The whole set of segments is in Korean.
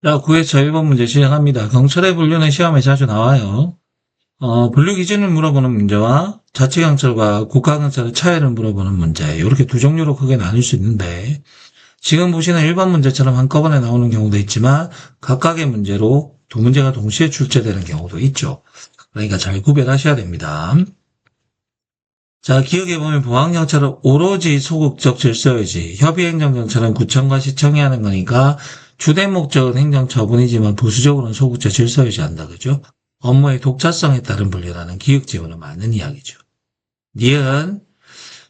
자, 9회차 1번 문제 시작합니다. 경찰의 분류는 시험에 자주 나와요. 분류 기준을 물어보는 문제와 자치경찰과 국가경찰의 차이를 물어보는 문제, 이렇게 두 종류로 크게 나눌 수 있는데, 지금 보시는 1번 문제처럼 한꺼번에 나오는 경우도 있지만, 각각의 문제로 두 문제가 동시에 출제되는 경우도 있죠. 그러니까 잘 구별하셔야 됩니다. 자, 기억해보면 보안경찰은 오로지 소극적 질서유지, 협의행정경찰은 구청과 시청이 하는 거니까 주된 목적은 행정처분이지만 부수적으로는 소극적 질서유지한다. 그죠? 업무의 독자성에 따른 분류라는 기억지문은 맞는 이야기죠. 니은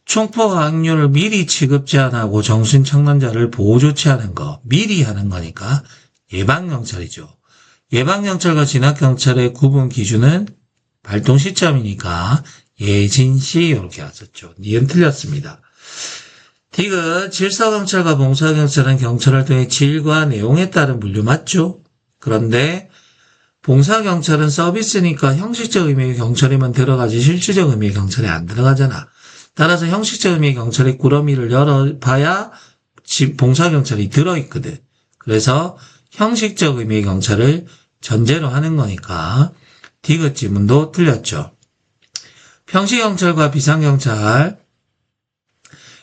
총포 확률을 미리 취급 제한하고 정신착란자를 보호 조치하는 거, 미리 하는 거니까 예방경찰이죠. 예방경찰과 진압경찰의 구분 기준은 발동 시점이니까 예진시 이렇게 왔었죠. 니은 틀렸습니다. 디귿 질서경찰과 봉사경찰은 경찰활동의 질과 내용에 따른 분류 맞죠? 그런데 봉사경찰은 서비스니까 형식적 의미의 경찰에만 들어가지 실질적 의미의 경찰에 안 들어가잖아. 따라서 형식적 의미의 경찰의 꾸러미를 열어봐야 봉사경찰이 들어있거든. 그래서 형식적 의미의 경찰을 전제로 하는 거니까 디귿 지문도 틀렸죠. 평시경찰과 비상경찰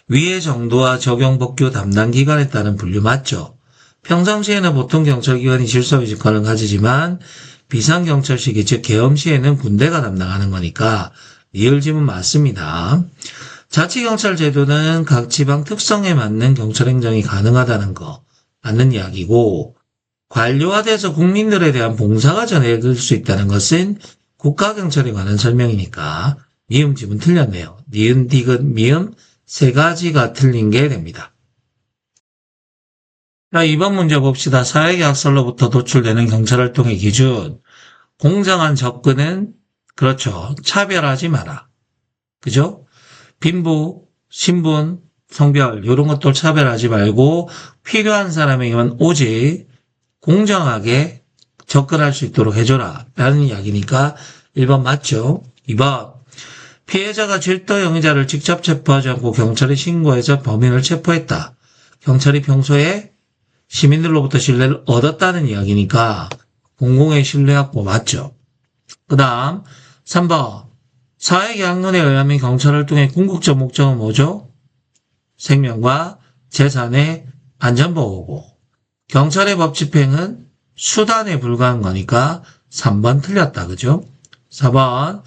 위의 정도와 적용 법규 담당 기관에 따른 분류 맞죠? 평상시에는 보통 경찰기관이 질서유지권을 가지지만 비상경찰시기 즉 계엄시에는 군대가 담당하는 거니까 리을 지문 맞습니다. 자치경찰 제도는 각 지방 특성에 맞는 경찰행정이 가능하다는 거 맞는 이야기고 관료화돼서 국민들에 대한 봉사가 전해질 수 있다는 것은 국가경찰에 관한 설명이니까 미음 지문 틀렸네요. 니은, 디귿, 미음 세 가지가 틀린 게 됩니다. 자, 이번 문제 봅시다. 사회계약설로부터 도출되는 경찰활동의 기준. 공정한 접근은 그렇죠. 차별하지 마라. 그죠? 빈부, 신분, 성별 이런 것도 차별하지 말고 필요한 사람에게만 오직 공정하게 접근할 수 있도록 해줘라 라는 이야기니까 1번 맞죠? 2번 피해자가 질도 용의자를 직접 체포하지 않고 경찰에 신고해서 범인을 체포했다. 경찰이 평소에 시민들로부터 신뢰를 얻었다는 이야기니까 공공의 신뢰 확보 맞죠? 그 다음 3번 사회계약론에 의하면 경찰활동의 궁극적 목적은 뭐죠? 생명과 재산의 안전보호고 경찰의 법집행은 수단에 불과한 거니까 3번 틀렸다. 그죠? 4번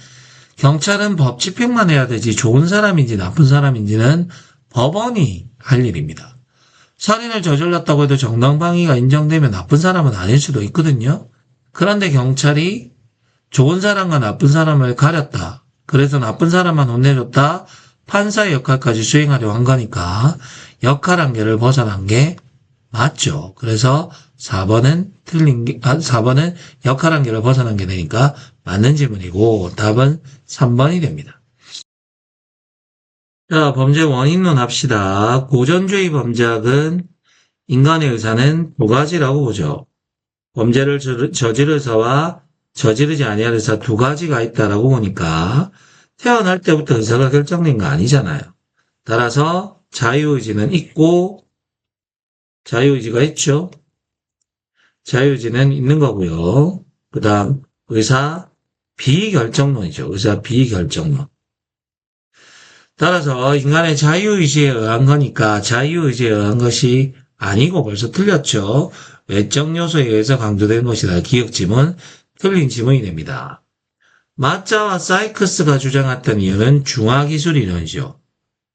경찰은 법 집행만 해야 되지 좋은 사람인지 나쁜 사람인지는 법원이 할 일입니다. 살인을 저질렀다고 해도 정당방위가 인정되면 나쁜 사람은 아닐 수도 있거든요. 그런데 경찰이 좋은 사람과 나쁜 사람을 가렸다. 그래서 나쁜 사람만 혼내줬다. 판사의 역할까지 수행하려 한 거니까 역할 한계를 벗어난 게 맞죠. 그래서 4번은 4번은 역할 한계를 벗어난 게 되니까 맞는 질문이고 답은 3번이 됩니다. 자, 범죄 원인론 합시다. 고전주의 범죄학은 인간의 의사는 두 가지라고 보죠. 범죄를 저지를 의사와 저지르지 아니할 의사 두 가지가 있다라고 보니까 태어날 때부터 의사가 결정된 거 아니잖아요. 따라서 자유의지는 있고 자유의지가 있죠. 자유의지는 있는 거고요. 그 다음 의사 비결정론이죠. 의사 비결정론. 따라서 인간의 자유의지에 의한 거니까 자유의지에 의한 것이 아니고 벌써 틀렸죠. 외적 요소에 의해서 강조된 것이다. 기억지문 틀린 지문이 됩니다. 마자와 사이크스가 주장했던 이유는 중화기술이론이죠.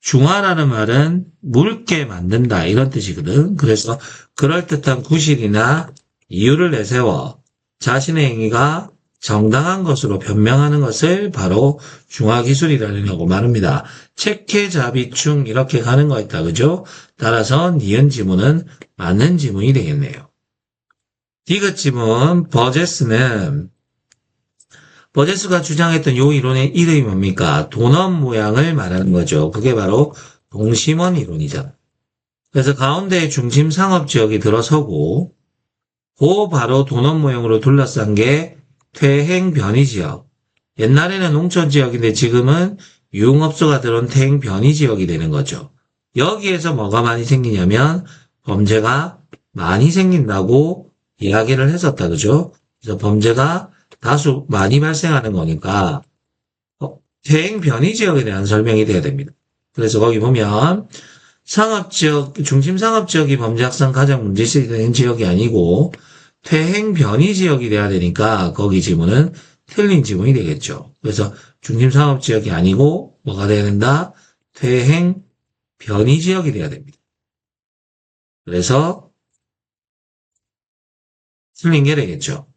중화라는 말은 묽게 만든다 이런 뜻이거든. 그래서 그럴듯한 구실이나 이유를 내세워 자신의 행위가 정당한 것으로 변명하는 것을 바로 중화기술이라고 말합니다. 체계자비충 이렇게 가는 거 있다. 그죠? 따라서 니은 지문은 맞는 지문이 되겠네요. 디귿 지문 버제스가 주장했던 요 이론의 이름이 뭡니까? 도넛 모양을 말하는 거죠. 그게 바로 동심원 이론이잖아. 그래서 가운데에 중심 상업지역이 들어서고 그 바로 도넛 모양으로 둘러싼 게 퇴행 변이 지역. 옛날에는 농촌 지역인데 지금은 유흥업소가 들어온 퇴행 변이 지역이 되는 거죠. 여기에서 뭐가 많이 생기냐면 범죄가 많이 생긴다고 이야기를 했었다. 그죠? 그래서 범죄가 다수 많이 발생하는 거니까 퇴행 변이 지역에 대한 설명이 돼야 됩니다. 그래서 거기 보면 상업지역, 중심상업지역이 범죄 확산 가장 문제시 되는 지역이 아니고 퇴행 변이 지역이 돼야 되니까 거기 지문은 틀린 지문이 되겠죠. 그래서 중심상업지역이 아니고 뭐가 돼야 된다? 퇴행 변이 지역이 돼야 됩니다. 그래서 틀린 게 되겠죠.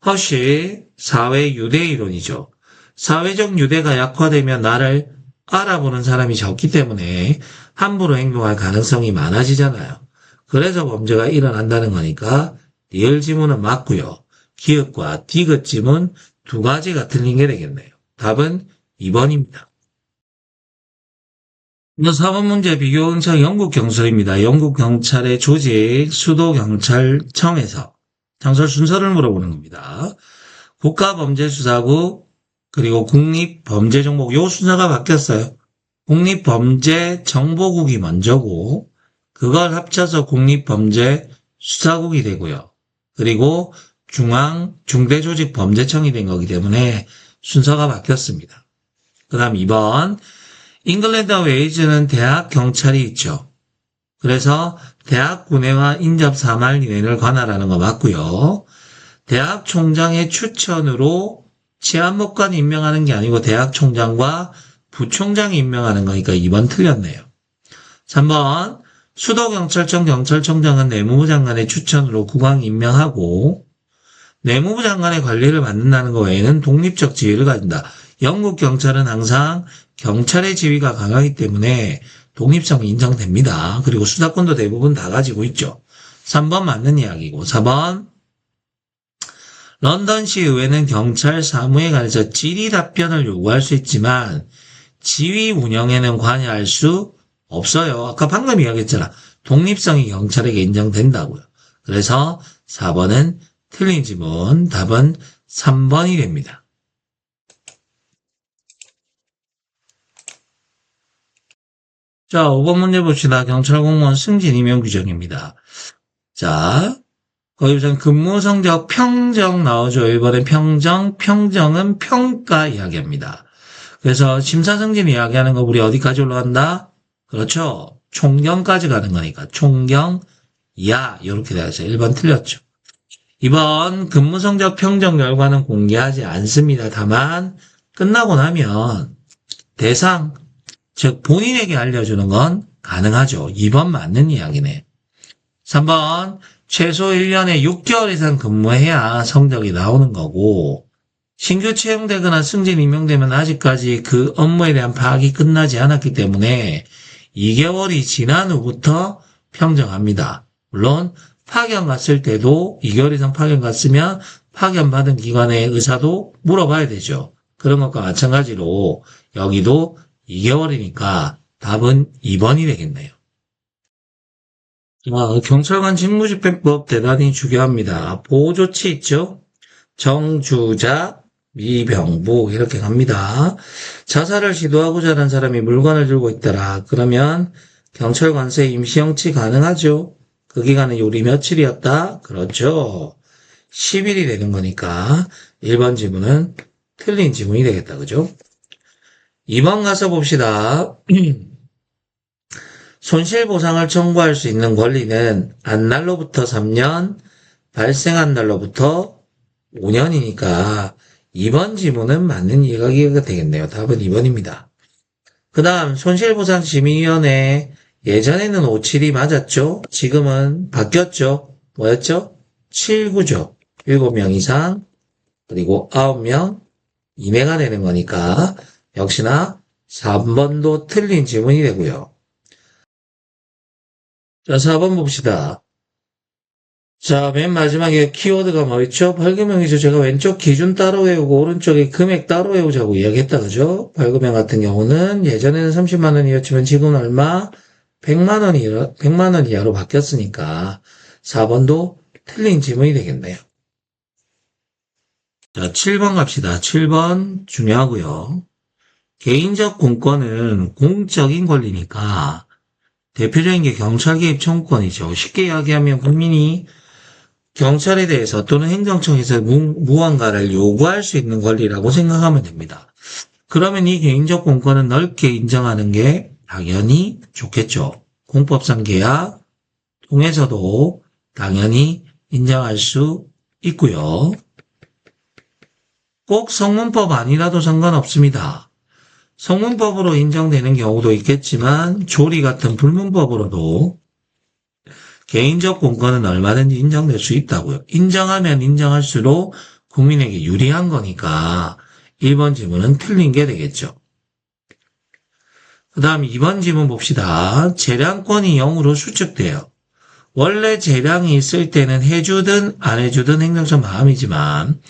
허쉬 사회 유대 이론이죠. 사회적 유대가 약화되면 나를 알아보는 사람이 적기 때문에 함부로 행동할 가능성이 많아지잖아요. 그래서 범죄가 일어난다는 거니까 리을 지문은 맞고요. 기읍과 디귿 지문 두 가지가 틀린 게 되겠네요. 답은 2번입니다. 4번 문제 비교 경찰 영국 경찰입니다. 영국 경찰의 조직 수도경찰청에서 장설 순서를 물어보는 겁니다. 국가범죄수사국 그리고 국립범죄정보국 요 순서가 바뀌었어요. 국립범죄정보국이 먼저고 그걸 합쳐서 국립범죄수사국이 되고요. 그리고 중앙중대조직범죄청이 된 거기 때문에 순서가 바뀌었습니다. 그 다음 2번 잉글랜드와 웨일즈는 대학 경찰이 있죠. 그래서 대학 군의와 인접 사말위원회를 관할하는 거 맞고요. 대학 총장의 추천으로 치안법관이 임명하는 게 아니고 대학 총장과 부총장이 임명하는 거니까 2번 틀렸네요. 3번 수도경찰청 경찰청장은 내무부 장관의 추천으로 국왕 임명하고 내무부 장관의 관리를 받는다는 것 외에는 독립적 지위를 가진다. 영국 경찰은 항상 경찰의 지위가 강하기 때문에 독립성이 인정됩니다. 그리고 수사권도 대부분 다 가지고 있죠. 3번 맞는 이야기고 4번 런던시 의회는 경찰 사무에 관해서 질의 답변을 요구할 수 있지만 지휘 운영에는 관여할 수 없어요. 아까 방금 이야기했잖아. 독립성이 경찰에게 인정된다고요. 그래서 4번은 틀린 지문, 답은 3번이 됩니다. 자, 5번 문제 봅시다. 경찰 공무원 승진 임용 규정입니다. 자, 거기 우선 근무 성적 평정 나오죠. 1번에 평정은 평가 이야기합니다. 그래서 심사 승진 이야기하는 거 우리 어디까지 올라간다? 그렇죠. 총경까지 가는 거니까 총경 이하 이렇게 되어 있어요. 1번 틀렸죠. 2번 근무 성적 평정 결과는 공개하지 않습니다. 다만 끝나고 나면 대상 즉 본인에게 알려주는 건 가능하죠. 2번 맞는 이야기네. 3번 최소 1년에 6개월 이상 근무해야 성적이 나오는 거고 신규 채용되거나 승진 임용되면 아직까지 그 업무에 대한 파악이 끝나지 않았기 때문에 2개월이 지난 후부터 평정합니다. 물론 파견 갔을 때도 2개월 이상 파견 갔으면 파견 받은 기관의 의사도 물어봐야 되죠. 그런 것과 마찬가지로 여기도 2개월이니까 답은 2번이 되겠네요. 경찰관 직무집행법 대단히 중요합니다. 보호조치 있죠? 정주자, 미병부 이렇게 갑니다. 자살을 시도하고자 하는 사람이 물건을 들고 있더라. 그러면 경찰관세 임시형치 가능하죠? 그 기간은 요리 며칠이었다? 그렇죠. 10일이 되는 거니까 1번 지문은 틀린 지문이 되겠다. 그죠? 2번 가서 봅시다. 손실보상을 청구할 수 있는 권리는 안 날로부터 3년, 발생한 날로부터 5년이니까 2번 지문은 맞는 이해가 되겠네요. 답은 2번입니다. 그 다음 손실보상심의위원회 예전에는 57이 맞았죠? 지금은 바뀌었죠? 뭐였죠? 79죠. 7명 이상 그리고 9명 이내가 되는 거니까 역시나 3번도 틀린 지문이 되고요. 자, 4번 봅시다. 자, 맨 마지막에 키워드가 뭐였죠? 벌금형이죠. 제가 왼쪽 기준 따로 외우고 오른쪽에 금액 따로 외우자고 이야기했다. 그죠? 벌금형 같은 경우는 예전에는 30만 원이었지만 지금은 얼마? 100만 원 이하로 바뀌었으니까 4번도 틀린 지문이 되겠네요. 자, 7번 갑시다. 7번 중요하고요. 개인적 공권은 공적인 권리니까 대표적인 게 경찰 개입 청구권이죠. 쉽게 이야기하면 국민이 경찰에 대해서 또는 행정청에서 무언가를 요구할 수 있는 권리라고 생각하면 됩니다. 그러면 이 개인적 공권은 넓게 인정하는 게 당연히 좋겠죠. 공법상 계약 통해서도 당연히 인정할 수 있고요. 꼭 성문법 아니라도 상관없습니다. 성문법으로 인정되는 경우도 있겠지만 조리 같은 불문법으로도 개인적 공권은 얼마든지 인정될 수 있다고요. 인정하면 인정할수록 국민에게 유리한 거니까 1번 지문은 틀린 게 되겠죠. 그 다음 2번 지문 봅시다. 재량권이 0으로 수축돼요. 원래 재량이 있을 때는 해주든 안 해주든 행정처 마음이지만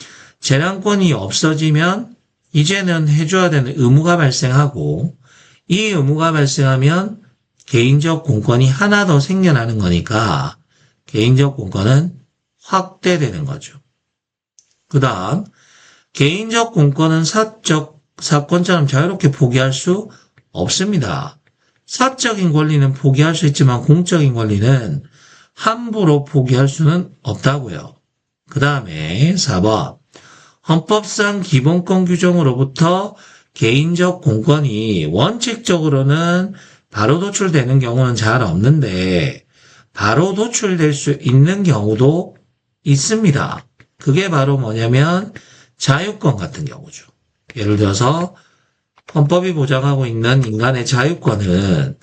재량권이 없어지면 이제는 해줘야 되는 의무가 발생하고 이 의무가 발생하면 개인적 공권이 하나 더 생겨나는 거니까 개인적 공권은 확대되는 거죠. 그 다음 개인적 공권은 사적 사건처럼 자유롭게 포기할 수 없습니다. 사적인 권리는 포기할 수 있지만 공적인 권리는 함부로 포기할 수는 없다고요. 그 다음에 4번 헌법상 기본권 규정으로부터 개인적 공권이 원칙적으로는 바로 도출되는 경우는 잘 없는데 바로 도출될 수 있는 경우도 있습니다. 그게 바로 뭐냐면 자유권 같은 경우죠. 예를 들어서 헌법이 보장하고 있는 인간의 자유권은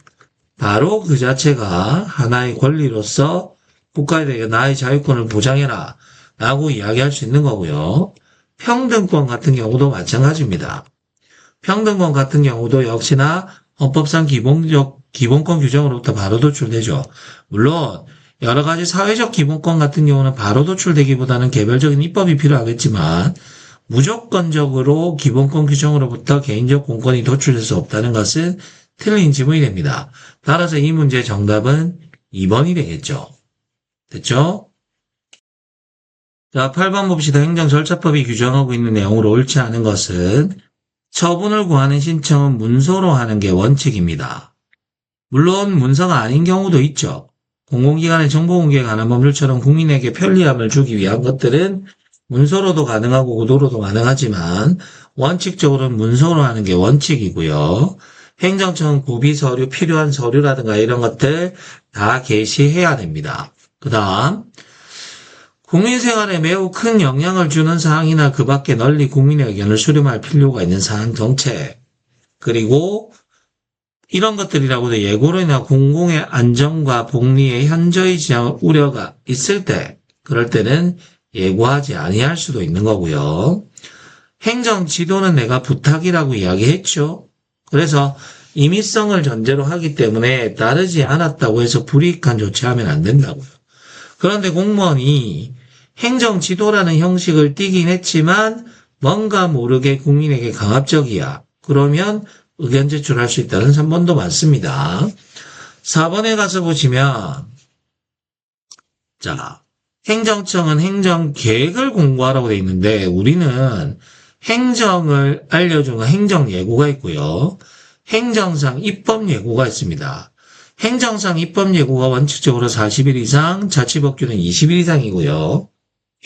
바로 그 자체가 하나의 권리로서 국가에 대해 나의 자유권을 보장해라 라고 이야기할 수 있는 거고요. 평등권 같은 경우도 마찬가지입니다. 평등권 같은 경우도 역시나 헌법상 기본권 규정으로부터 바로 도출되죠. 물론 여러 가지 사회적 기본권 같은 경우는 바로 도출되기보다는 개별적인 입법이 필요하겠지만 무조건적으로 기본권 규정으로부터 개인적 공권이 도출될 수 없다는 것은 틀린 지문이 됩니다. 따라서 이 문제의 정답은 2번이 되겠죠. 됐죠? 자, 8번 봅시다. 행정절차법이 규정하고 있는 내용으로 옳지 않은 것은 처분을 구하는 신청은 문서로 하는 게 원칙입니다. 물론 문서가 아닌 경우도 있죠. 공공기관의 정보공개에 관한 법률처럼 국민에게 편리함을 주기 위한 것들은 문서로도 가능하고 구도로도 가능하지만 원칙적으로는 문서로 하는 게 원칙이고요. 행정청은 구비 서류, 필요한 서류라든가 이런 것들 다 게시해야 됩니다. 그 다음 국민 생활에 매우 큰 영향을 주는 사항이나 그 밖에 널리 국민의 의견을 수렴할 필요가 있는 사항 정책 그리고 이런 것들이라고도 예고로 인한 공공의 안전과 복리에 현저히 우려가 있을 때 그럴 때는 예고하지 아니할 수도 있는 거고요. 행정 지도는 내가 부탁이라고 이야기했죠. 그래서 임의성을 전제로 하기 때문에 따르지 않았다고 해서 불이익한 조치하면 안 된다고요. 그런데 공무원이 행정 지도라는 형식을 띠긴 했지만 뭔가 모르게 국민에게 강압적이야. 그러면 의견 제출할 수 있다는 3번도 맞습니다. 4번에 가서 보시면 자 행정청은 행정계획을 공고하라고 되어 있는데 우리는 행정을 알려주는 행정예고가 있고요. 행정상 입법예고가 있습니다. 행정상 입법예고가 원칙적으로 40일 이상, 자치법규는 20일 이상이고요.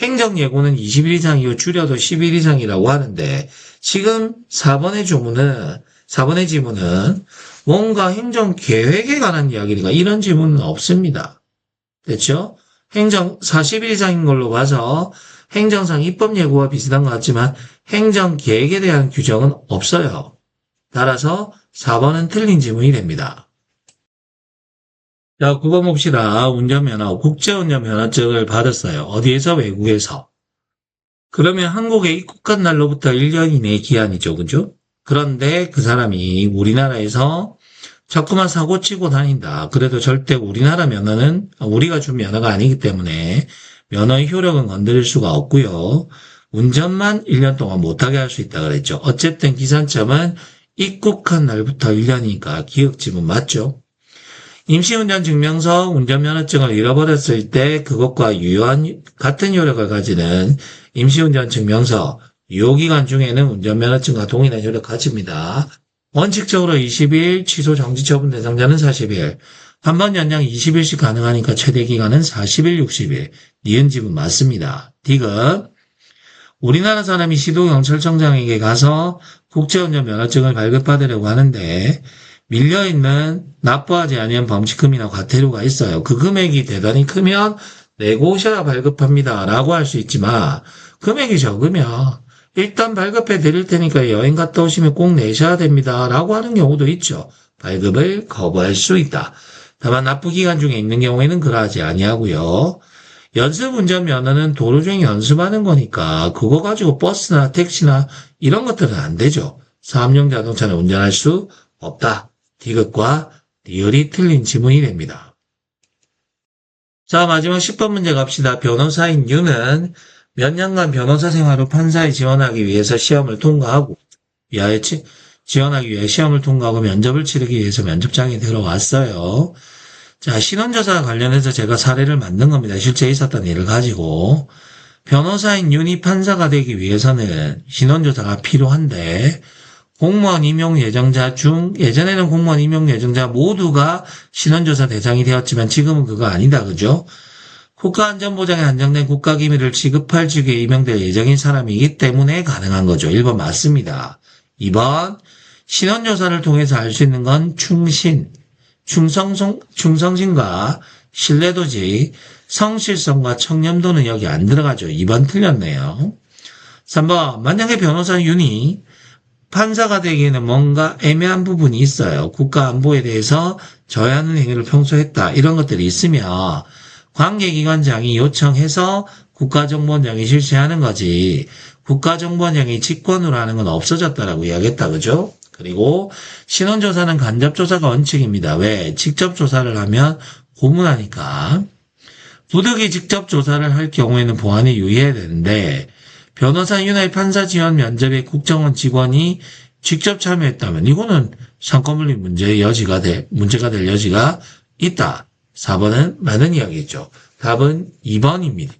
행정예고는 20일 이상이고 줄여도 10일 이상이라고 하는데 지금 4번의 지문은 뭔가 행정계획에 관한 이야기니까 이런 지문은 없습니다. 됐죠? 행정 40일 이상인 걸로 봐서 행정상 입법예고와 비슷한 것 같지만 행정계획에 대한 규정은 없어요. 따라서 4번은 틀린 지문이 됩니다. 자, 9번 봅시다. 운전면허, 국제운전면허증을 받았어요. 어디에서? 외국에서. 그러면 한국에 입국한 날로부터 1년 이내 기한이죠. 그죠? 그런데 그 사람이 우리나라에서 자꾸만 사고치고 다닌다. 그래도 절대 우리나라 면허는 우리가 준 면허가 아니기 때문에 면허의 효력은 건드릴 수가 없고요. 운전만 1년 동안 못하게 할 수 있다 그랬죠. 어쨌든 기산점은 입국한 날부터 1년이니까 기억지문 맞죠? 임시운전증명서, 운전면허증을 잃어버렸을 때 그것과 유효한 같은 효력을 가지는 임시운전증명서, 유효기간 중에는 운전면허증과 동일한 효력 가집니다. 원칙적으로 20일, 취소 정지 처분 대상자는 40일, 한 번 연장 20일씩 가능하니까 최대 기간은 40일, 60일. 니은 집은 맞습니다. 디귿. 우리나라 사람이 시도경찰청장에게 가서 국제운전 면허증을 발급받으려고 하는데 밀려있는 납부하지 아니한 범칙금이나 과태료가 있어요. 그 금액이 대단히 크면 내고 오셔야 발급합니다. 라고 할 수 있지만 금액이 적으면 일단 발급해 드릴 테니까 여행 갔다 오시면 꼭 내셔야 됩니다. 라고 하는 경우도 있죠. 발급을 거부할 수 있다. 다만 납부기간 중에 있는 경우에는 그러하지 아니하고요. 연습운전 면허는 도로주행 연습하는 거니까 그거 가지고 버스나 택시나 이런 것들은 안 되죠. 사업용 자동차는 운전할 수 없다. 디귿과 리을이 틀린 지문이 됩니다. 자, 마지막 10번 문제 갑시다. 변호사인 유는 몇 년간 변호사 생활 후 판사에 지원하기 위해서 시험을 통과하고 지원하기 위해 시험을 통과하고 면접을 치르기 위해서 면접장에 들어왔어요. 자, 신원조사 관련해서 제가 사례를 만든 겁니다. 실제 있었던 일을 가지고. 변호사인 윤이 판사가 되기 위해서는 신원조사가 필요한데 공무원 임용 예정자 중 예전에는 공무원 임용 예정자 모두가 신원조사 대상이 되었지만 지금은 그거 아니다. 그죠? 국가안전보장에 한정된 국가기밀을 취급할 직위에 임명될 예정인 사람이기 때문에 가능한 거죠. 1번 맞습니다. 2번 신원조사를 통해서 알 수 있는 건 충성심과 신뢰도지 성실성과 청렴도는 여기 안 들어가죠. 2번 틀렸네요. 3번 만약에 변호사 윤이 판사가 되기에는 뭔가 애매한 부분이 있어요. 국가안보에 대해서 저해하는 행위를 평소에 했다. 이런 것들이 있으면 관계기관장이 요청해서 국가정보원장이 실시하는 거지 국가정보원장이 직권으로 하는 건 없어졌다라고 이야기했다. 그죠? 그리고 신원조사는 간접조사가 원칙입니다. 왜? 직접 조사를 하면 고문하니까. 부득이 직접 조사를 할 경우에는 보안에 유의해야 되는데 변호사 윤의 판사 지원 면접에 국정원 직원이 직접 참여했다면 이거는 상권분리 문제가 될 여지가 있다. 4번은 맞는 이야기죠. 답은 2번입니다.